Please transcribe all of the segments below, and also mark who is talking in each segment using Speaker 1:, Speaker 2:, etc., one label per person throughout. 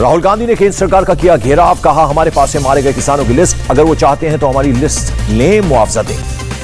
Speaker 1: राहुल गांधी ने केंद्र सरकार का किया घेराव, कहा हमारे पास है मारे गए किसानों की लिस्ट, अगर वो चाहते हैं तो हमारी लिस्ट लें, मुआवजा दें।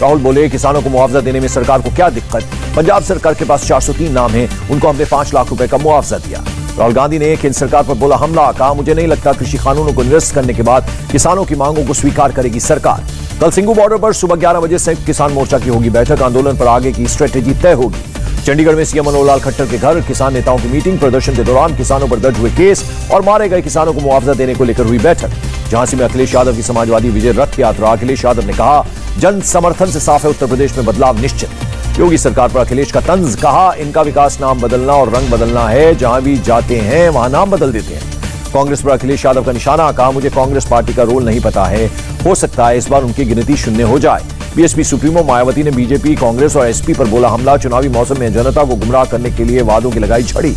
Speaker 1: राहुल बोले किसानों को मुआवजा देने में सरकार को क्या दिक्कत, पंजाब सरकार के पास 403 नाम है, उनको हमने 5 लाख रुपए का मुआवजा दिया। राहुल गांधी ने केंद्र सरकार पर बोला हमला, कहा मुझे नहीं लगता कृषि कानूनों को निरस्त करने के बाद किसानों की मांगों को स्वीकार करेगी सरकार। कल सिंघू बॉर्डर पर सुबह 11 बजे संयुक्त किसान मोर्चा की होगी बैठक, आंदोलन पर आगे की स्ट्रेटेजी तय होगी। चंडीगढ़ में सीएम मनोहर लाल खट्टर के घर किसान नेताओं की मीटिंग, प्रदर्शन के दौरान किसानों पर दर्ज हुए केस और मारे गए किसानों को मुआवजा देने को लेकर हुई बैठक। झांसी में अखिलेश यादव की समाजवादी विजय रथ यात्रा, अखिलेश यादव ने कहा जन समर्थन से साफ है उत्तर प्रदेश में बदलाव निश्चित। योगी सरकार पर अखिलेश का तंज, कहा इनका विकास नाम बदलना और रंग बदलना है, जहां भी जाते हैं वहां नाम बदल देते हैं। कांग्रेस पर अखिलेश यादव का निशाना, कहा मुझे कांग्रेस पार्टी का रोल नहीं पता है, हो सकता है इस बार उनकी गिनती शून्य हो जाए। बीएसपी सुप्रीमो मायावती ने बीजेपी, कांग्रेस और एसपी पर बोला हमला, चुनावी मौसम में जनता को गुमराह करने के लिए वादों की लगाई झड़ी।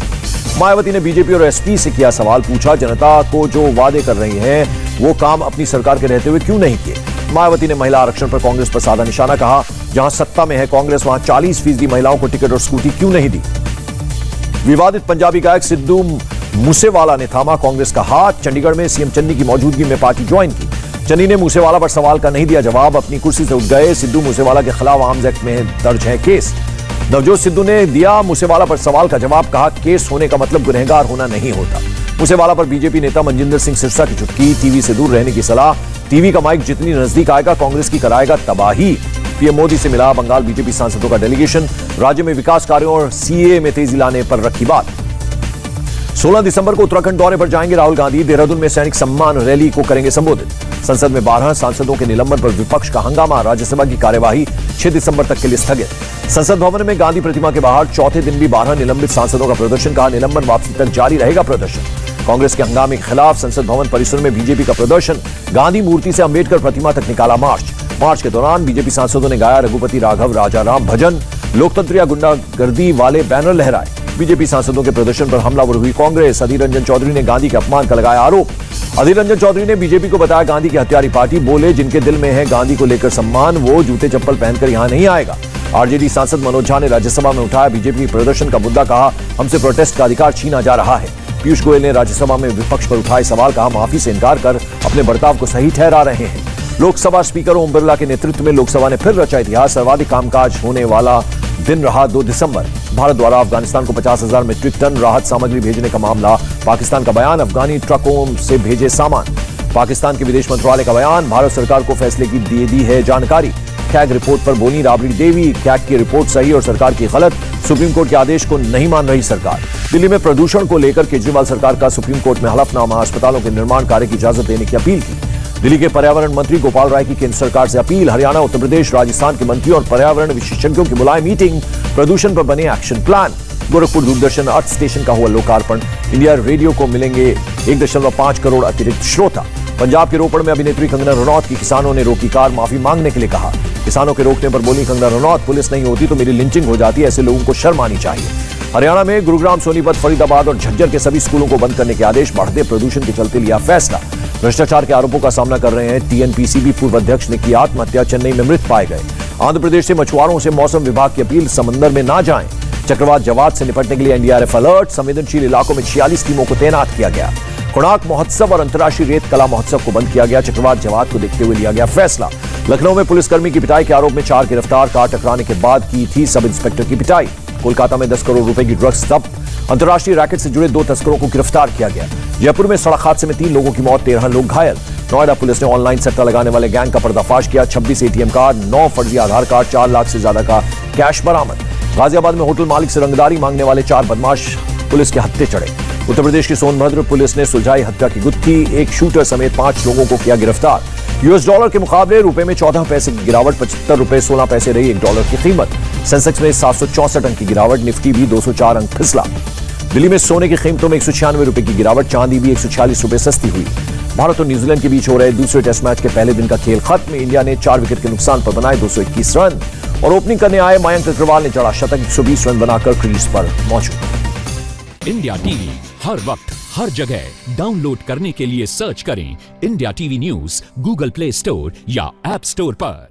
Speaker 1: मायावती ने बीजेपी और एसपी से किया सवाल, पूछा जनता को जो वादे कर रही हैं वो काम अपनी सरकार के रहते हुए क्यों नहीं किए। मायावती ने महिला आरक्षण पर कांग्रेस पर साधा निशाना, कहा जहां सत्ता में है कांग्रेस वहां 40% महिलाओं को टिकट और स्कूटी क्यों नहीं दी। विवादित पंजाबी गायक सिद्धू मूसेवाला ने थामा कांग्रेस का हाथ, चंडीगढ़ में सीएम चन्नी की मौजूदगी में पार्टी ज्वाइन की। चन्नी ने मूसेवाला पर सवाल का नहीं दिया जवाब, अपनी कुर्सी से उठ गए। सिद्धू मूसेवाला के खिलाफ आर्म्स एक्ट में दर्ज है केस। नवजोत सिद्धू ने दिया मूसेवाला पर सवाल का जवाब, कहा केस होने का मतलब गुनहगार होना नहीं होता। मूसेवाला पर बीजेपी नेता मनजिंदर सिंह सिरसा की चुटकी, टीवी से दूर रहने की सलाह, टीवी का माइक जितनी नजदीक आएगा कांग्रेस की कराएगा तबाही। पीएम मोदी से मिला बंगाल बीजेपी सांसदों का डेलीगेशन, राज्य में विकास कार्यों और सीए में तेजी लाने पर रखी बात। 16 दिसंबर को उत्तराखंड दौरे पर जाएंगे राहुल गांधी, देहरादून में सैनिक सम्मान रैली को करेंगे संबोधित। संसद में 12 सांसदों के निलंबन पर विपक्ष का हंगामा, राज्यसभा की कार्यवाही 6 दिसंबर तक के लिए स्थगित। संसद भवन में गांधी प्रतिमा के बाहर चौथे दिन भी 12 निलंबित सांसदों का प्रदर्शन, कहा निलंबन वापसी तक जारी रहेगा प्रदर्शन। कांग्रेस के हंगामे के खिलाफ संसद भवन परिसर में बीजेपी का प्रदर्शन, गांधी मूर्ति से अंबेडकर प्रतिमा तक निकाला मार्च। मार्च के दौरान बीजेपी सांसदों ने गाया रघुपति राघव राजा राम भजन, लोकतंत्र या गुंडागर्दी वाले बैनर लहराए। बीजेपी सांसदों के प्रदर्शन पर हमलावर हुई कांग्रेस, अधीर रंजन चौधरी ने गांधी के अपमान का लगाया आरोप। अधीर रंजन चौधरी ने बीजेपी को बताया गांधी की हत्यारी पार्टी, बोले जिनके दिल में है गांधी को लेकर सम्मान वो जूते चप्पल पहनकर यहां नहीं आएगा। आरजेडी सांसद मनोज झा ने राज्यसभा में उठाया बीजेपी प्रदर्शन का मुद्दा, कहा हमसे प्रोटेस्ट का अधिकार छीना जा रहा है। पीयूष गोयल ने राज्यसभा में विपक्ष पर उठाए सवाल, कहा माफी से इनकार कर अपने बर्ताव को सही ठहरा रहे हैं। लोकसभा स्पीकर ओम बिरला के नेतृत्व में लोकसभा ने फिर रचा इतिहास, सर्वाधिक कामकाज होने वाला दिन रहा 2 दिसंबर। भारत द्वारा अफगानिस्तान को 50,000 मीट्रिक टन राहत सामग्री भेजने का मामला, पाकिस्तान का बयान, अफगानी ट्रकों से भेजे सामान। पाकिस्तान के विदेश मंत्रालय का बयान, भारत सरकार को फैसले की दे दी है जानकारी। कैग रिपोर्ट पर बोली राबड़ी देवी, कैग की रिपोर्ट सही और सरकार की गलत, सुप्रीम कोर्ट के आदेश को नहीं मान रही सरकार। दिल्ली में प्रदूषण को लेकर केजरीवाल सरकार का सुप्रीम कोर्ट में हलफनामा, अस्पतालों के निर्माण कार्य की इजाजत देने की अपील की। दिल्ली के पर्यावरण मंत्री गोपाल राय की केंद्र सरकार से अपील, हरियाणा, उत्तर प्रदेश, राजस्थान के मंत्री और पर्यावरण विशेषज्ञों की बुलाए मीटिंग, प्रदूषण पर बने action plan. Gorakhpur Doordarshan earth station का हुआ लोकार्पण, इंडिया रेडियो को मिलेंगे 1.5 करोड़ अतिरिक्त श्रोता। पंजाब के रोपड़ में अभिनेत्री कंगना रनौत की किसानों ने रोकी कार, माफी मांगने के लिए कहा। किसानों के रोकने पर बोली कंगना रनौत, पुलिस नहीं होती तो मेरी लिंचिंग हो जाती, ऐसे लोगों को शर्म आनी चाहिए। हरियाणा में गुरुग्राम, सोनीपत, फरीदाबाद और झज्जर के सभी स्कूलों को बंद करने के आदेश, बढ़ते प्रदूषण के चलते लिया फैसला। भ्रष्टाचार के आरोपों का सामना कर रहे हैं टीएनपीसीबी पूर्व अध्यक्ष ने की आत्महत्या, चेन्नई में मृत पाए गए। आंध्र प्रदेश से मछुआरों से मौसम विभाग की अपील, समंदर में ना जाएं। चक्रवात जवाद से निपटने के लिए एनडीआरएफ अलर्ट, संवेदनशील इलाकों में 46 टीमों को तैनात किया गया। कोणार्क महोत्सव और अंतर्राष्ट्रीय रेत कला महोत्सव को बंद किया गया, चक्रवात जवाद को देखते हुए लिया गया फैसला। लखनऊ में पुलिसकर्मी की पिटाई के आरोप में 4 गिरफ्तार, कार टकराने के बाद की थी सब इंस्पेक्टर की पिटाई। कोलकाता में 10 करोड़ रुपए की ड्रग्स जब्त, अंतर्राष्ट्रीय रैकेट से जुड़े 2 तस्करों को गिरफ्तार किया गया। जयपुर में सड़क हादसे में 3 लोगों की मौत, 13 लोग घायल। नोएडा पुलिस ने ऑनलाइन सट्टा लगाने वाले गैंग का पर्दाफाश किया, 26 एटीएम कार्ड, 9 फर्जी आधार कार्ड, 4 लाख से ज्यादा का कैश बरामद। गाजियाबाद में होटल मालिक से रंगदारी मांगने वाले 4 बदमाश पुलिस के हत्थे चढ़े। उत्तर प्रदेश की सोनभद्र पुलिस ने सुलझाई हत्या की गुत्थी, एक शूटर समेत 5 लोगों को किया गिरफ्तार। यूएस डॉलर के मुकाबले रुपए में 14 पैसे की गिरावट, 75 रुपए 16 पैसे रही $1 की कीमत। सेंसेक्स में 764 अंक की गिरावट, निफ्टी भी 204 अंक फिसला। दिल्ली में सोने की कीमतों में 196 रुपए की गिरावट, चांदी भी 146 रुपए सस्ती हुई। भारत और न्यूजीलैंड के बीच हो रहे दूसरे टेस्ट मैच के पहले दिन का खेल खत्म। इंडिया ने 4 विकेट के नुकसान पर बनाए 221 रन और ओपनिंग करने आए मयंक अग्रवाल ने चढ़ा शतक, 120 रन बनाकर क्रीज पर मौजूद।
Speaker 2: इंडिया टीवी हर वक्त हर जगह डाउनलोड करने के लिए सर्च करें India TV news Google play store या ऐप स्टोर पर।